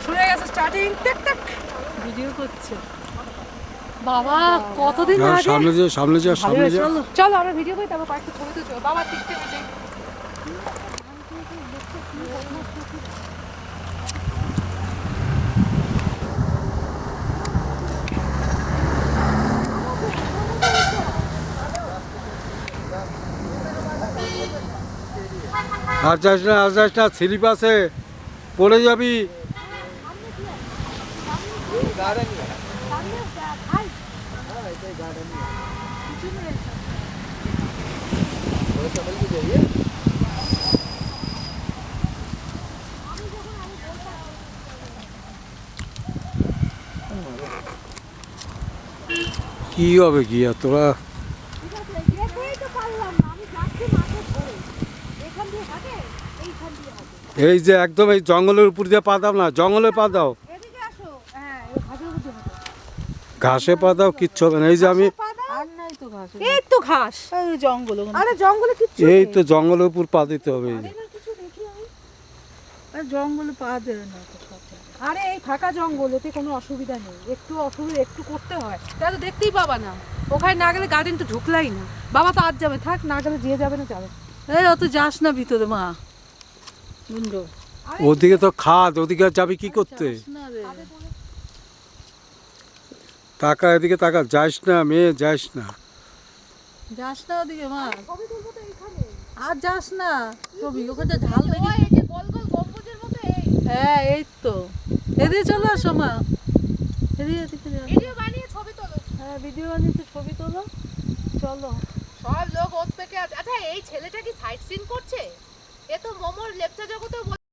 শুনে গেছে starting take take video করছে বাবা কতদিন আগে সামনে যা চলো আমরা ভিডিও করি তারপর কয়েকটা ছবি তুলছো বাবা টিকতে বেজে আর যাস না স্লিপ আছে পড়ে যাবি। কি হবে কি আর তোরা এই যে একদম এই জঙ্গলের উপর দিয়ে পা দাও না, জঙ্গলে পা দাও, ঘাসে পা দাও, কিচ্ছু হবে না। এই যে আমি এই তো ঘাস জঙ্গল আরে জঙ্গলে কিচ্ছু এই তো জঙ্গলের উপর পা দিতে হবে। এই যে জঙ্গলে পা দেবে না আরে এই ফাঁকা জঙ্গল এতে কোনো অসুবিধা নেই একটু করতে হয় তা তো দেখতেই পাবা না ওখানে না গেলে গার্ডেন তো ঢুকলাই না বাবা তো আজ যাবে থাক না গেলে দিয়ে যাবে না যাবে এই অত যাস না ভিতরে মা মুন্ডো ওদিকে তো খাদ, ওদিকে যাবি কি করতে? টাকা এদিকে টাকা, যাস না মেয়ে, যাস না ওদিকে মা আর যাস না ছবি ওখানে ঢাল দেখি হ্যাঁ এই তো এদিকে চলে আসো মা ভিডিও বানিয়ে ছবি তোলো হ্যাঁ ভিডিও বানিয়ে ছবি তোলো চলো সব লোক ওর থেকে আচ্ছা এই ছেলেটা কি সাইট সিন করছে এ তো মোমোর লেপচা জগতে